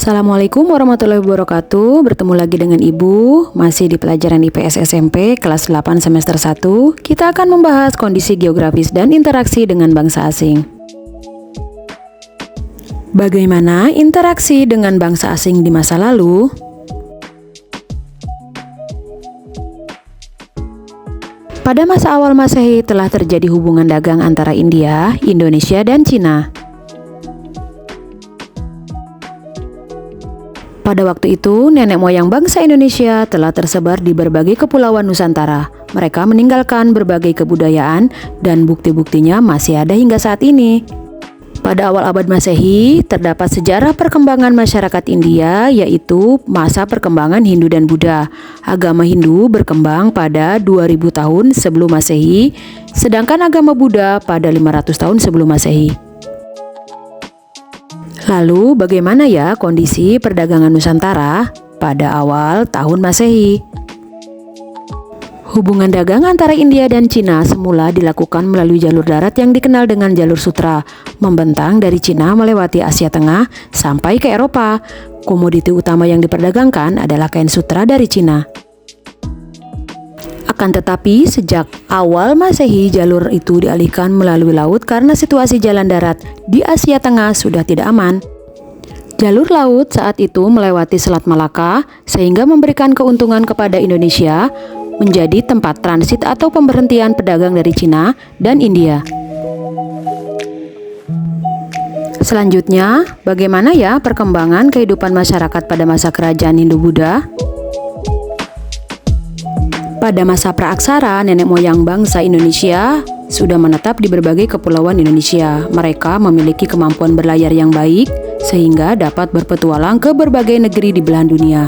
Assalamualaikum warahmatullahi wabarakatuh. Bertemu lagi dengan Ibu, masih di pelajaran IPS SMP kelas 8 semester 1. Kita akan membahas kondisi geografis dan interaksi dengan bangsa asing. Bagaimana interaksi dengan bangsa asing di masa lalu? Pada masa awal Masehi telah terjadi hubungan dagang antara India, Indonesia, dan Cina. Pada waktu itu, nenek moyang bangsa Indonesia telah tersebar di berbagai kepulauan Nusantara. Mereka meninggalkan berbagai kebudayaan dan bukti-buktinya masih ada hingga saat ini. Pada awal abad Masehi, terdapat sejarah perkembangan masyarakat India, yaitu masa perkembangan Hindu dan Buddha. Agama Hindu berkembang pada 2000 tahun sebelum Masehi, sedangkan agama Buddha pada 500 tahun sebelum Masehi. Lalu bagaimana ya kondisi perdagangan Nusantara pada awal tahun Masehi? Hubungan dagang antara India dan Cina semula dilakukan melalui jalur darat yang dikenal dengan jalur sutra, membentang dari Cina melewati Asia Tengah sampai ke Eropa. Komoditi utama yang diperdagangkan adalah kain sutra dari Cina. Akan tetapi, sejak awal Masehi, jalur itu dialihkan melalui laut karena situasi jalan darat di Asia Tengah sudah tidak aman. Jalur laut saat itu melewati Selat Malaka, sehingga memberikan keuntungan kepada Indonesia, menjadi tempat transit atau pemberhentian pedagang dari Cina dan India. Selanjutnya, bagaimana ya perkembangan kehidupan masyarakat pada masa kerajaan Hindu-Buddha? Pada masa praaksara, nenek moyang bangsa Indonesia sudah menetap di berbagai kepulauan Indonesia. Mereka memiliki kemampuan berlayar yang baik, sehingga dapat berpetualang ke berbagai negeri di belahan dunia.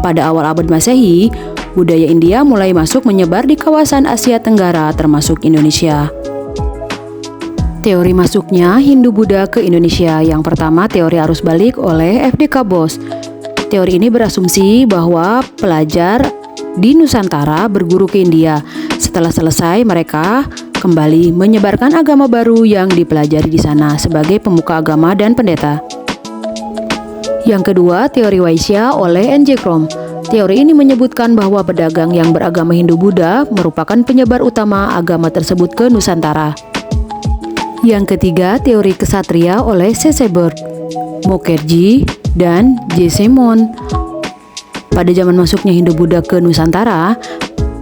Pada awal abad Masehi, budaya India mulai masuk menyebar di kawasan Asia Tenggara, termasuk Indonesia. Teori masuknya Hindu-Buddha ke Indonesia. Yang pertama, teori arus balik oleh F.D.K. Bos. Teori ini berasumsi bahwa pelajar di Nusantara berguru ke India. Setelah selesai, mereka kembali menyebarkan agama baru yang dipelajari di sana sebagai pemuka agama dan pendeta. Yang kedua, teori Vaishya oleh N.J. Krom. Teori ini menyebutkan bahwa pedagang yang beragama Hindu-Buddha merupakan penyebar utama agama tersebut ke Nusantara. Yang ketiga, teori Ksatria oleh C.C. Bird, Mukherjee, dan J. Simon. Pada zaman masuknya Hindu-Buddha ke Nusantara,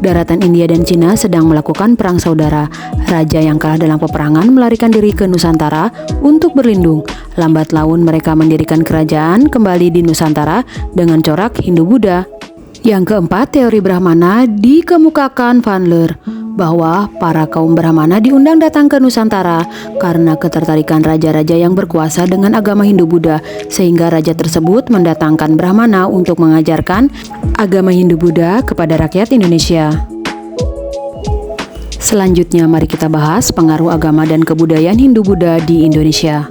daratan India dan Cina sedang melakukan perang saudara. Raja yang kalah dalam peperangan melarikan diri ke Nusantara untuk berlindung. Lambat laun mereka mendirikan kerajaan kembali di Nusantara dengan corak Hindu-Buddha. Yang keempat, teori Brahmana dikemukakan Van Leur, bahwa para kaum Brahmana diundang datang ke Nusantara karena ketertarikan raja-raja yang berkuasa dengan agama Hindu-Buddha, sehingga raja tersebut mendatangkan Brahmana untuk mengajarkan agama Hindu-Buddha kepada rakyat Indonesia. Selanjutnya, mari kita bahas pengaruh agama dan kebudayaan Hindu-Buddha di Indonesia.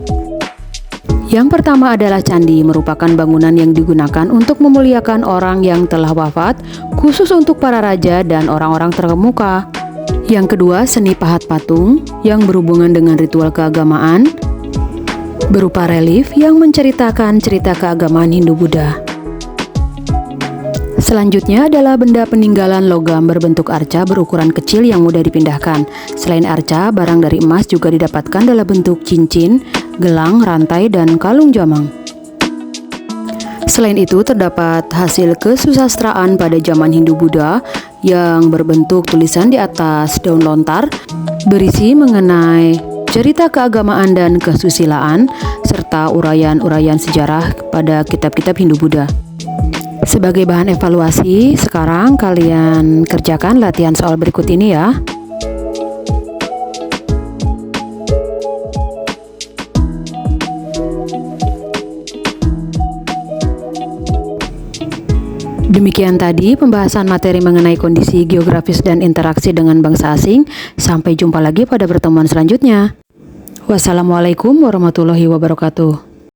Yang pertama adalah candi, merupakan bangunan yang digunakan untuk memuliakan orang yang telah wafat, khusus untuk para raja dan orang-orang terkemuka. Yang kedua, seni pahat patung yang berhubungan dengan ritual keagamaan, berupa relief yang menceritakan cerita keagamaan Hindu-Buddha. Selanjutnya adalah benda peninggalan logam berbentuk arca berukuran kecil yang mudah dipindahkan. Selain arca, barang dari emas juga didapatkan dalam bentuk cincin, gelang, rantai, dan kalung jamang. Selain itu, terdapat hasil kesusastraan pada zaman Hindu-Buddha yang berbentuk tulisan di atas daun lontar berisi mengenai cerita keagamaan dan kesusilaan serta uraian-uraian sejarah pada kitab-kitab Hindu-Buddha. Sebagai bahan evaluasi, sekarang kalian kerjakan latihan soal berikut ini ya. Demikian tadi pembahasan materi mengenai kondisi geografis dan interaksi dengan bangsa asing. Sampai jumpa lagi pada pertemuan selanjutnya. Wassalamualaikum warahmatullahi wabarakatuh.